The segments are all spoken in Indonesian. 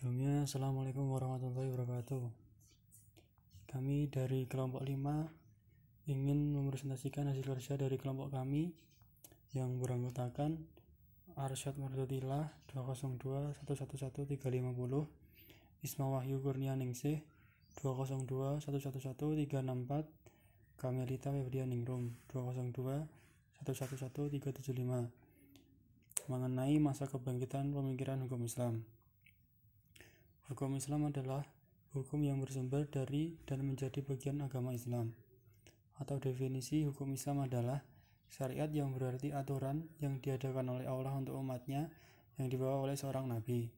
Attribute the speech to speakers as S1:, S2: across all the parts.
S1: Sebelumnya, Assalamualaikum warahmatullahi wabarakatuh. Kami dari kelompok 5 ingin mempresentasikan hasil kerja dari kelompok kami yang beranggotakan Arsyad Marzutillah 202 111 350, Isma Wahyu Kurnianingsih 202 111 364, Kamelita Febrian Ningrum 202 111 375 mengenai masa kebangkitan pemikiran hukum Islam. Hukum Islam adalah hukum yang bersumber dari dan menjadi bagian agama Islam. Atau definisi hukum Islam adalah syariat yang berarti aturan yang diadakan oleh Allah untuk umatnya yang dibawa oleh seorang nabi.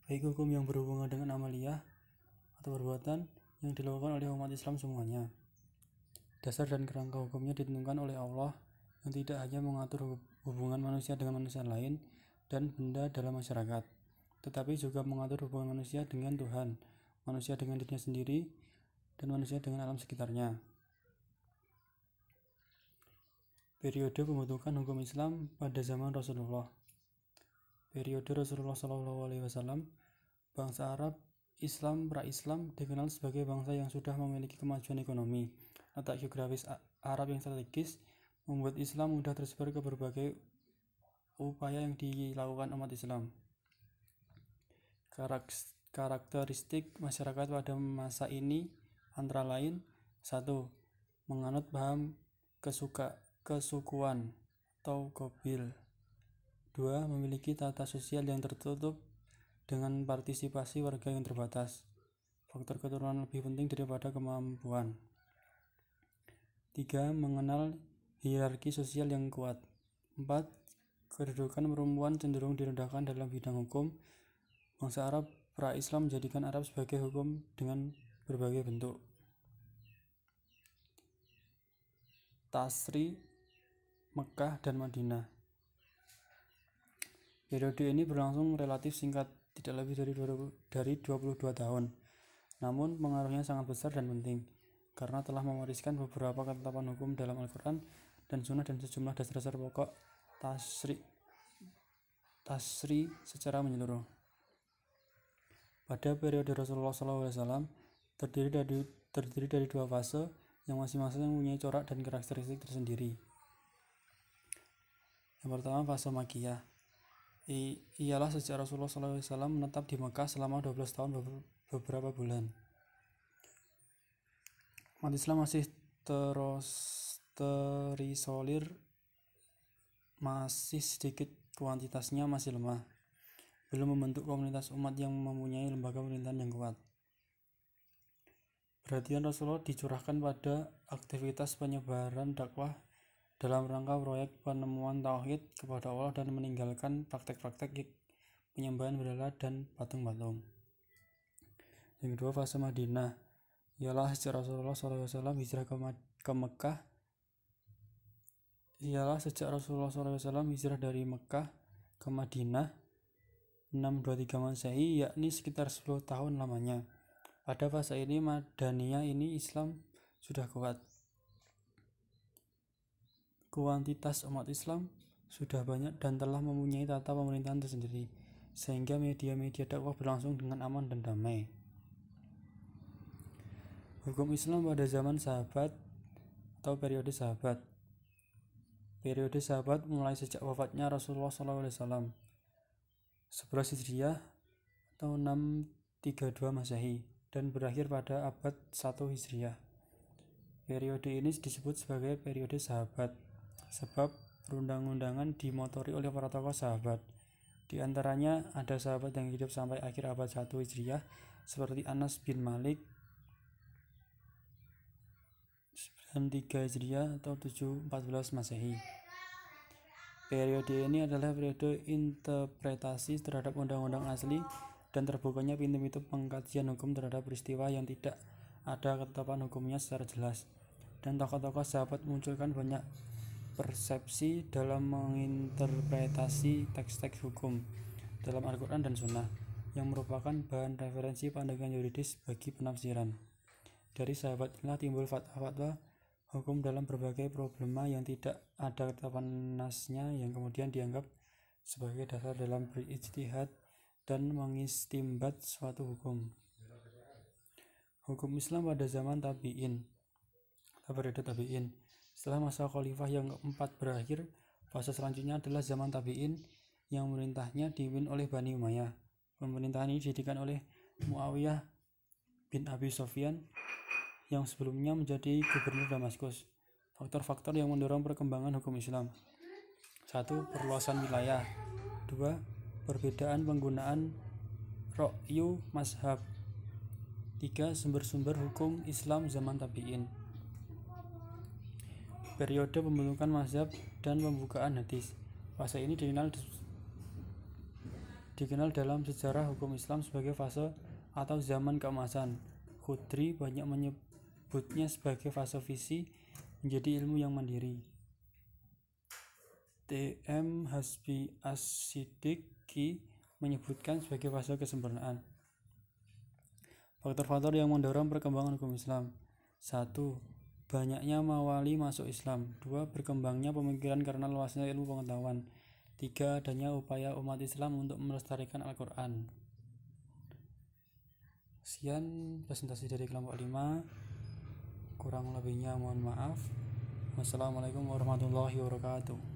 S1: Baik hukum yang berhubungan dengan amaliyah atau perbuatan yang dilakukan oleh umat Islam semuanya. Dasar dan kerangka hukumnya ditentukan oleh Allah yang tidak hanya mengatur hubungan manusia dengan manusia lain dan benda dalam masyarakat, tetapi juga mengatur hubungan manusia dengan Tuhan, manusia dengan dirinya sendiri, dan manusia dengan alam sekitarnya. Periode pembentukan hukum Islam pada zaman Rasulullah. Periode Rasulullah SAW, bangsa Arab, Islam, pra-Islam dikenal sebagai bangsa yang sudah memiliki kemajuan ekonomi. Letak geografis Arab yang strategis membuat Islam mudah tersebar ke berbagai upaya yang dilakukan umat Islam. Karakteristik masyarakat pada masa ini antara lain: 1. Menganut paham kesukuan atau qabil. 2. Memiliki tata sosial yang tertutup dengan partisipasi warga yang terbatas. Faktor keturunan lebih penting daripada kemampuan. 3. Mengenal hierarki sosial yang kuat. 4. Kedudukan perempuan cenderung direndahkan dalam bidang hukum. Bangsa Arab pra-Islam menjadikan Arab sebagai hukum dengan berbagai bentuk. Tasri, Mekah, dan Madinah. Periode ini berlangsung relatif singkat, tidak lebih dari 22 tahun. Namun pengaruhnya sangat besar dan penting, karena telah mewariskan beberapa ketetapan hukum dalam Al-Quran dan Sunnah dan sejumlah dasar-dasar pokok tasri secara menyeluruh. Pada periode Rasulullah SAW terdiri dari dua fase yang masing-masing mempunyai corak dan karakteristik tersendiri. Yang pertama, fase Makkiyah. Ialah sejak Rasulullah SAW menetap di Mekah selama 12 tahun beberapa bulan. Umat Islam masih terisolir, masih sedikit kuantitasnya, masih lemah, belum membentuk komunitas umat yang mempunyai lembaga pemerintahan yang kuat. Perhatian Rasulullah dicurahkan pada aktivitas penyebaran dakwah dalam rangka proyek penemuan tauhid kepada Allah dan meninggalkan praktek-praktek penyembahan berhala dan patung-patung. Yang kedua, fase Madinah. Ialah sejak Rasulullah SAW hijrah ke Mekah. Ialah sejak Rasulullah SAW hijrah dari Mekah ke Madinah 623 Masehi, yakni sekitar 10 tahun lamanya. Pada fase ini Madaniyah ini Islam sudah kuat. Kuantitas umat Islam sudah banyak dan telah mempunyai tata pemerintahan tersendiri, sehingga media-media dakwah berlangsung dengan aman dan damai. Hukum Islam pada zaman sahabat atau periode sahabat. Periode sahabat mulai sejak wafatnya Rasulullah SAW 11 Hijriah atau 632 Masehi dan berakhir pada abad 1 Hijriah. Periode ini disebut sebagai periode sahabat sebab perundang-undangan dimotori oleh para tokoh sahabat. Di antaranya ada sahabat yang hidup sampai akhir abad 1 Hijriah seperti Anas bin Malik 93 Hijriah atau 714 Masehi. Periode ini adalah periode interpretasi terhadap undang-undang asli dan terbukanya pintu-pintu pengkajian hukum terhadap peristiwa yang tidak ada ketetapan hukumnya secara jelas. Dan tokoh-tokoh sahabat munculkan banyak persepsi dalam menginterpretasi teks-teks hukum dalam Al-Quran dan Sunnah yang merupakan bahan referensi pandangan yuridis bagi penafsiran. Dari sahabat inilah timbul fatwa-fatwa hukum dalam berbagai problema yang tidak ada ketetapan nasnya yang kemudian dianggap sebagai dasar dalam berijtihad dan mengistimbat suatu hukum. Hukum Islam pada zaman tabi'in. Periode tabi'in. Setelah masa khalifah yang keempat berakhir, fase selanjutnya adalah zaman tabi'in yang pemerintahnya dipimpin oleh Bani Umayyah. Pemerintahan ini didirikan oleh Muawiyah bin Abi Sufyan yang sebelumnya menjadi gubernur Damaskus. Faktor-faktor yang mendorong perkembangan hukum Islam. 1. Perluasan wilayah. 2. Perbedaan penggunaan ra'yu mazhab. 3. Sumber-sumber hukum Islam zaman tabi'in. Periode pembentukan mazhab dan pembukaan hadis. Fase ini dikenal dalam sejarah hukum Islam sebagai fase atau zaman keemasan. Khudri banyak menyebutnya sebagai fase visi menjadi ilmu yang mandiri. T.M. Hasbi As-Siddiqi menyebutkan sebagai fase kesempurnaan. Faktor-faktor yang mendorong perkembangan hukum Islam. 1. Banyaknya mawali masuk Islam. 2. Berkembangnya pemikiran karena luasnya ilmu pengetahuan. 3. Adanya upaya umat Islam untuk melestarikan Al-Quran. Sekian presentasi dari kelompok 5. Kurang lebihnya mohon maaf. Wassalamualaikum warahmatullahi wabarakatuh.